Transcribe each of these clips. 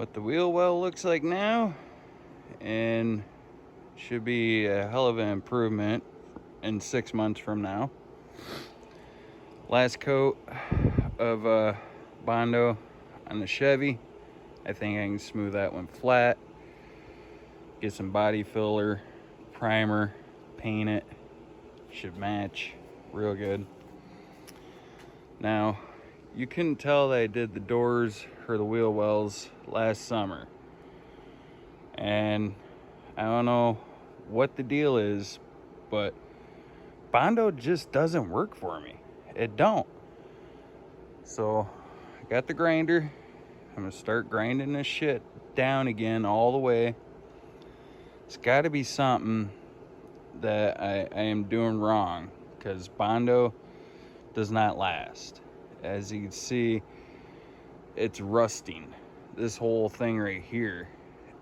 what the wheel well looks like now, and should be a hell of an improvement in 6 months from now. Last coat of Bondo on the Chevy. I think I can smooth that one flat, get some body filler, primer, paint it. Should match real good. Now, you couldn't tell that I did the doors or the wheel wells last summer, and I don't know what the deal is, but Bondo just doesn't work for me. It don't. So I got the grinder. I'm gonna start grinding this shit down again all the way. It's got to be something that I am doing wrong, because Bondo does not last. As you can see, it's rusting. This whole thing right here,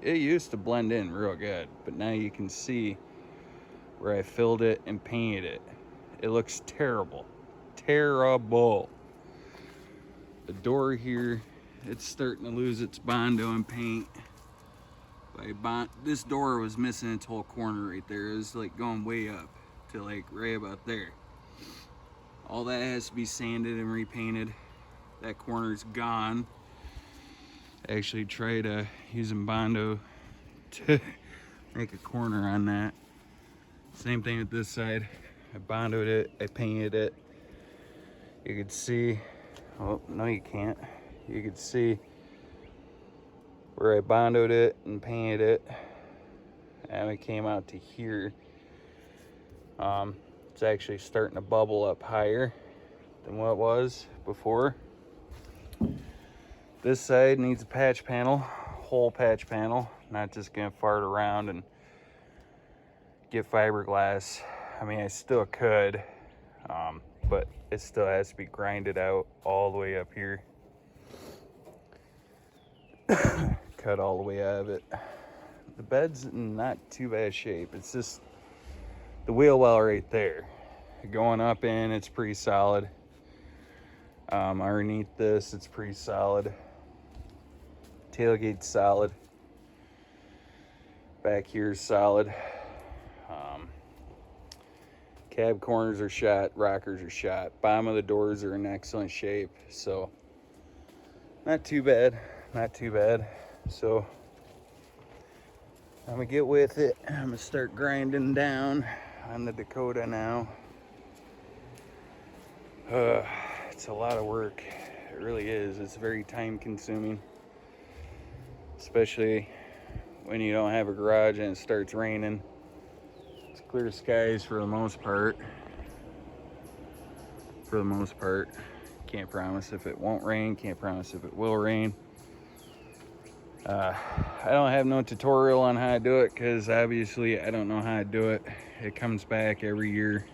it used to blend in real good, but now you can see where I filled it and painted it. It looks terrible. Terrible. The door here, it's starting to lose its Bondo and paint. This door was missing its whole corner right there. It was like going way up to like right about there. All that has to be sanded and repainted. That corner's gone. I actually tried using Bondo to make a corner on that. Same thing with this side. I Bondoed it, I painted it. You could see, oh no you can't. You could see where I Bondoed it and painted it, and it came out to here. It's actually starting to bubble up higher than what it was before. This side needs a patch panel, whole patch panel. Not just gonna fart around and get fiberglass. I mean, I still could, but it still has to be grinded out all the way up here. Cut all the way out of it. The bed's in not too bad shape. It's just the wheel well right there. Going up in, it's pretty solid. Underneath this, it's pretty solid. Tailgate's solid. Back here's solid. Cab corners are shot, rockers are shot. Bottom of the doors are in excellent shape, so not too bad, not too bad. So I'm gonna get with it. I'm gonna start grinding down on the Dakota now. It's a lot of work. It really is. It's very time consuming, especially when you don't have a garage and it starts raining. It's clear skies for the most part. Can't promise if it won't rain, can't promise if it will rain. I don't have no tutorial on how to do it, because obviously I don't know how to do it. It comes back every year.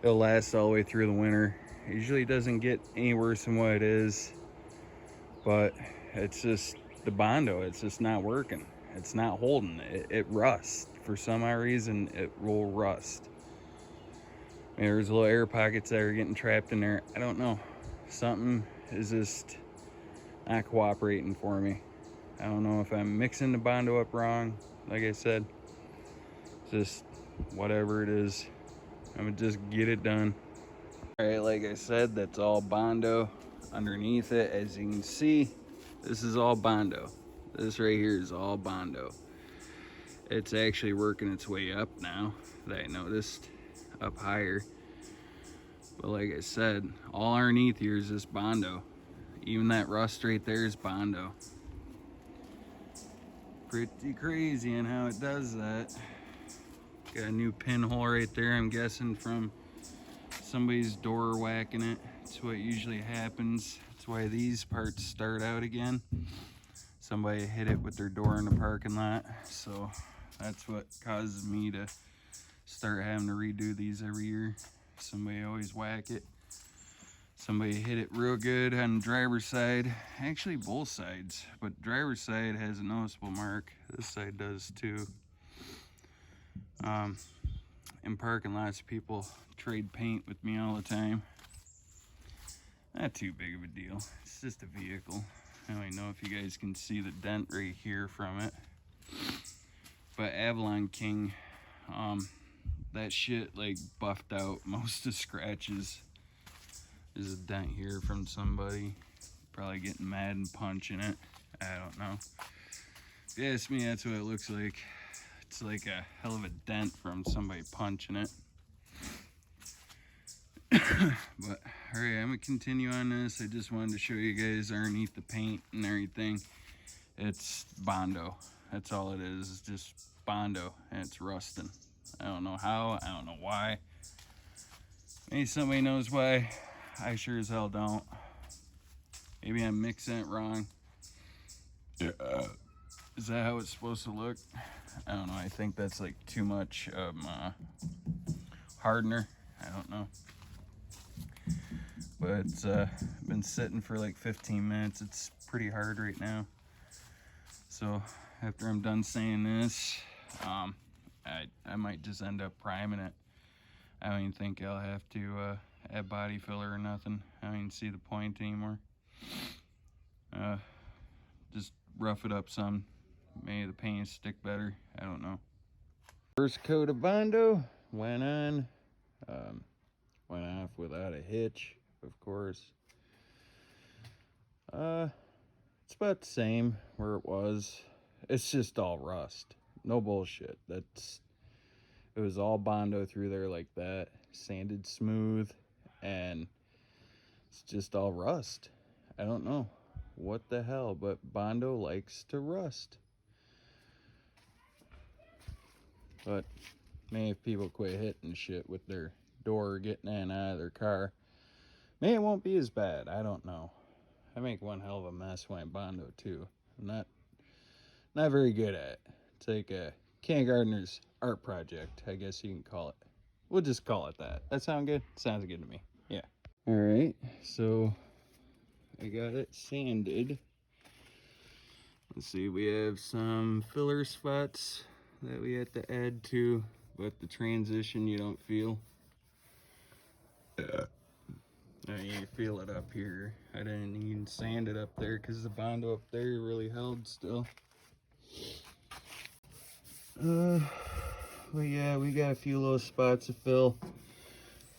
It'll last all the way through the winter. It usually doesn't get any worse than what it is, but it's just the Bondo. It's just not working. It's not holding. It rusts. For some odd reason, it will rust. Maybe there's little air pockets that are getting trapped in there. I don't know. Something is just not cooperating for me. I don't know if I'm mixing the Bondo up wrong. Like I said, just whatever it is, I'm gonna just get it done. All right, like I said, that's all Bondo underneath it. As you can see, this is all Bondo. This right here is all Bondo. It's actually working its way up now that I noticed up higher. But like I said, all underneath here is just Bondo. Even that rust right there is Bondo. Pretty crazy in how it does that. Got a new pinhole right there, I'm guessing from somebody's door whacking it. That's what usually happens. That's why these parts start out again. Somebody hit it with their door in the parking lot. So that's what causes me to start having to redo these every year. Somebody always whack it. Somebody hit it real good on the driver's side. Actually both sides, but driver's side has a noticeable mark. This side does too. In parking lots, people trade paint with me all the time. Not too big of a deal. It's just a vehicle. I don't even know if you guys can see the dent right here from it. But Avalon King, that shit like buffed out most of the scratches. There's a dent here from somebody probably getting mad and punching it. I don't know. If you ask me, that's what it looks like. It's like a hell of a dent from somebody punching it. But alright, I'm gonna continue on this. I just wanted to show you guys underneath the paint and everything. It's Bondo. That's all it is. It's just Bondo, and it's rusting. I don't know how. I don't know why. Maybe somebody knows why. I sure as hell don't. Maybe I'm mixing it wrong. Yeah. Is that how it's supposed to look? I don't know. I think that's like too much hardener. I don't know. But it's been sitting for like 15 minutes. It's pretty hard right now. So after I'm done sanding this, I might just end up priming it. I don't even think I'll have to add body filler or nothing. I don't even see the point anymore. Just rough it up some. Maybe the paint will stick better. I don't know. First coat of Bondo went on. Went off without a hitch, of course. It's about the same where it was. It's just all rust. No bullshit. It was all Bondo through there like that, sanded smooth, and it's just all rust. I don't know what the hell, but Bondo likes to rust. But maybe if people quit hitting shit with their door getting in and out of their car, maybe it won't be as bad. I don't know. I make one hell of a mess when I Bondo too. I'm not very good at it. It's like a kindergartner's art project, I guess you can call it. We'll just call it that. That sound good? Sounds good to me. Yeah. All right. So I got it sanded. Let's see. We have some filler spots that we have to add to, but the transition you don't feel. You feel it up here. I didn't even sand it up there because the Bondo up there really held still. But yeah, we got a few little spots to fill.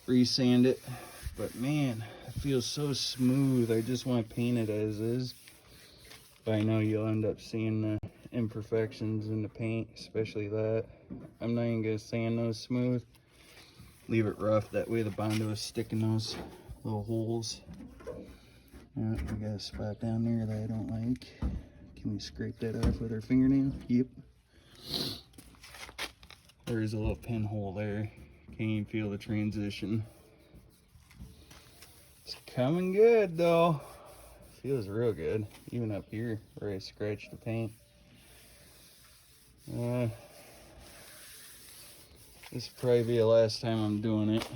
Resand it. But man, it feels so smooth. I just want to paint it as is. But I know you'll end up seeing the imperfections in the paint, especially that. I'm not even gonna sand those smooth. Leave it rough, that way the Bondo is sticking those little holes. We got a spot down there that I don't like. Can we scrape that off with our fingernail? Yep. There's a little pinhole there. Can't even feel the transition. It's coming good though. Feels real good. Even up here where I scratched the paint. This will probably be the last time I'm doing it.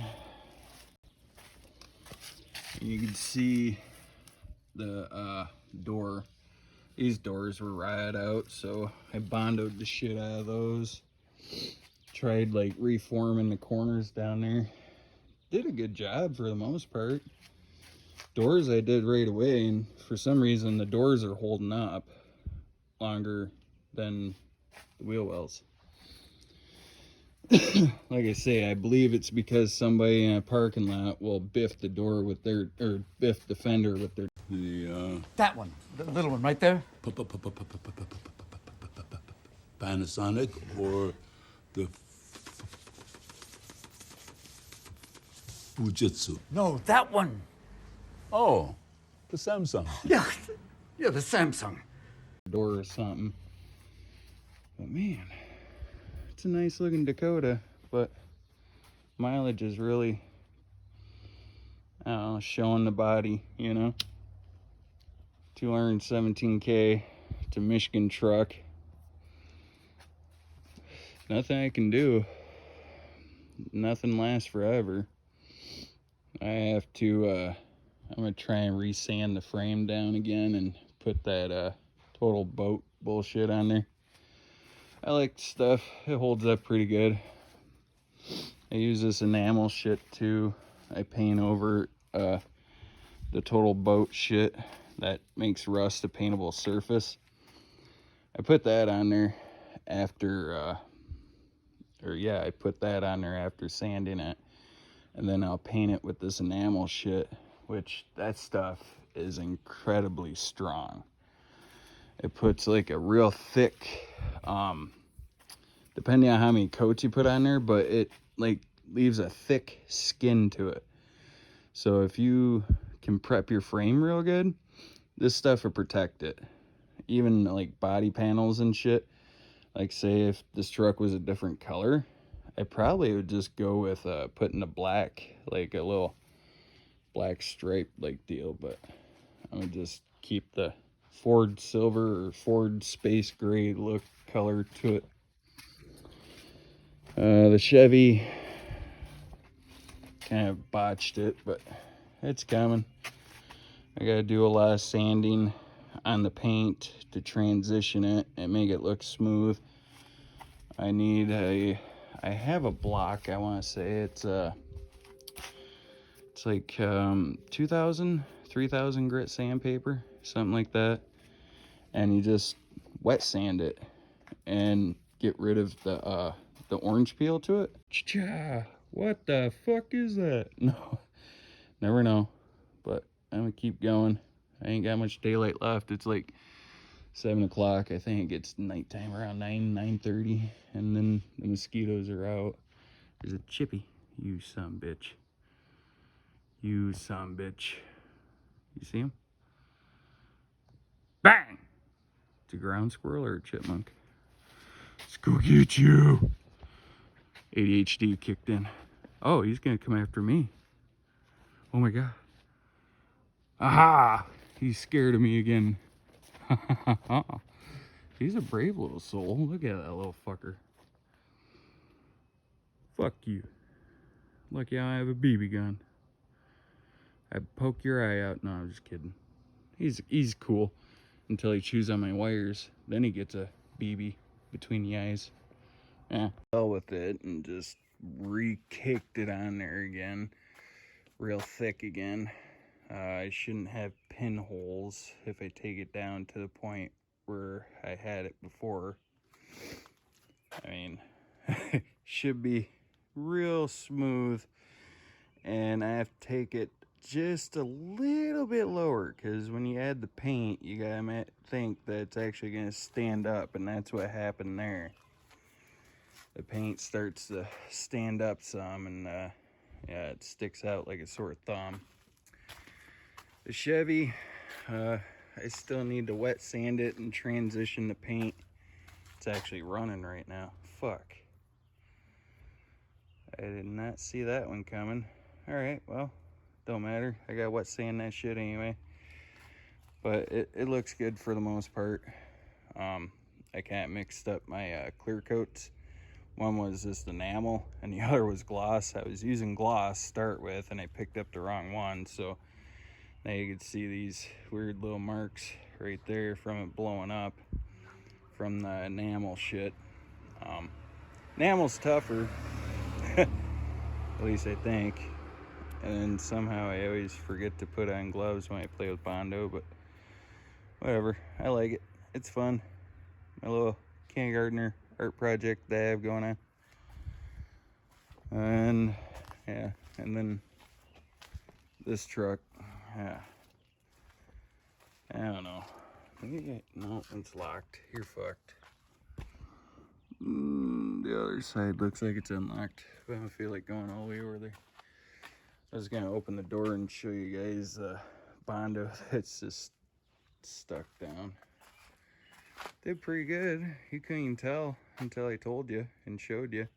You can see the door. These doors were rotted out, so I Bondoed the shit out of those. Tried like reforming the corners down there. Did a good job for the most part. Doors I did right away, and for some reason the doors are holding up longer than the wheel wells. Like I say, I believe it's because somebody in a parking lot will biff the door with their, or biff the fender with their... That one, the little one right there. Panasonic or the Fujitsu? No, that one. Oh, the Samsung. Yeah, the Samsung. Door or something. But man, it's a nice looking Dakota, but mileage is really, I don't know, showing the body, you know. 217K. It's a Michigan truck. Nothing I can do. Nothing lasts forever. I have to, I'm gonna try and resand the frame down again and put that total boat bullshit on there. I like the stuff. It holds up pretty good. I use this enamel shit too. I paint over the total boat shit. that makes rust a paintable surface. I put that on there after, I put that on there after sanding it. And then I'll paint it with this enamel shit, which that stuff is incredibly strong. It puts like a real thick, depending on how many coats you put on there, but it like leaves a thick skin to it. So if you can prep your frame real good, this stuff will protect it. Even like body panels and shit. Like say if this truck was a different color, I probably would just go with putting a black, like a little black stripe like deal, but I'm gonna just keep the Ford silver or Ford space gray look color to it. The Chevy kind of botched it, but it's coming. I gotta do a lot of sanding on the paint to transition it and make it look smooth. I have a block, I want to say it's like 2,000, 3,000 grit sandpaper, something like that. And you just wet sand it and get rid of the orange peel to it. Cha! What the fuck is that? No, never know. But I'm gonna keep going. I ain't got much daylight left. It's like 7 o'clock. I think it gets nighttime around 9:30, and then the mosquitoes are out. There's a chippy. You son bitch. You son bitch. You see him? Bang! It's a ground squirrel or a chipmunk. Let's go get you. ADHD kicked in. Oh, he's gonna come after me. Oh my god. Aha! He's scared of me again. He's a brave little soul. Look at that little fucker. Fuck you. Lucky I have a BB gun. I'd poke your eye out. No, I'm just kidding. He's cool until he chews on my wires. Then he gets a BB between the eyes. Yeah. Fell with it and just re-caked it on there again. Real thick again. I shouldn't have pinholes if I take it down to the point where I had it before. I mean, should be real smooth, and I have to take it just a little bit lower, because when you add the paint, you gotta think that it's actually gonna stand up, and that's what happened there. The paint starts to stand up some, and yeah, it sticks out like a sore thumb. The Chevy, I still need to wet sand it and transition the paint. It's actually running right now. Fuck. I did not see that one coming. Alright, well, don't matter. I got wet sand that shit anyway. But it looks good for the most part. I kind of mixed up my clear coats. One was just enamel and the other was gloss. I was using gloss to start with, and I picked up the wrong one, so now you can see these weird little marks right there from it blowing up from the enamel shit. Enamel's tougher, at least I think. And somehow I always forget to put on gloves when I play with Bondo, but whatever. I like it. It's fun. My little kindergartner art project that I have going on. And yeah, and then this truck, yeah. I don't know. No, it's locked. You're fucked. The other side looks like it's unlocked, but I don't feel like going all the way over there. I was gonna open the door and show you guys Bondo that's just stuck down. Did pretty good. You couldn't even tell until I told you and showed you.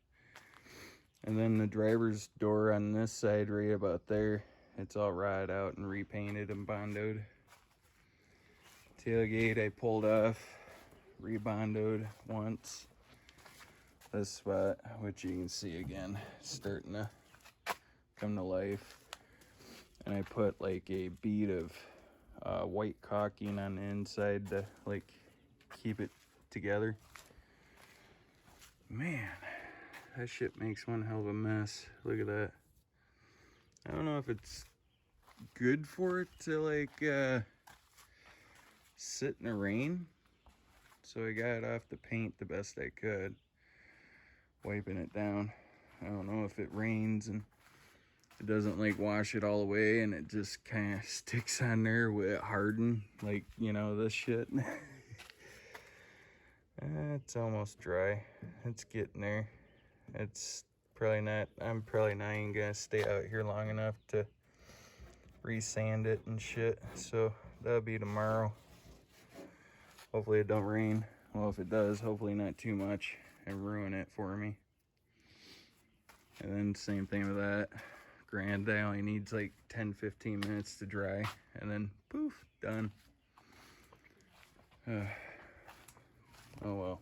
And then the driver's door on this side right about there, it's all rotted out and repainted and bondoed. Tailgate I pulled off, rebondoed once. This spot, which you can see again, starting to come to life. And I put like a bead of white caulking on the inside to like keep it together. Man, that shit makes one hell of a mess. Look at that. I don't know if it's good for it to like sit in the rain. So I got it off the paint the best I could, wiping it down. I don't know if it rains and it doesn't like wash it all away and it just kind of sticks on there with it hardened, like, you know, this shit. It's almost dry. It's getting there. It's probably not, I'm probably not even gonna stay out here long enough to re-sand it and shit. So that'll be tomorrow. Hopefully it don't rain. Well, if it does, hopefully not too much and ruin it for me. And then same thing with that. Grand, that only needs like 10-15 minutes to dry, and then poof, done. Oh well.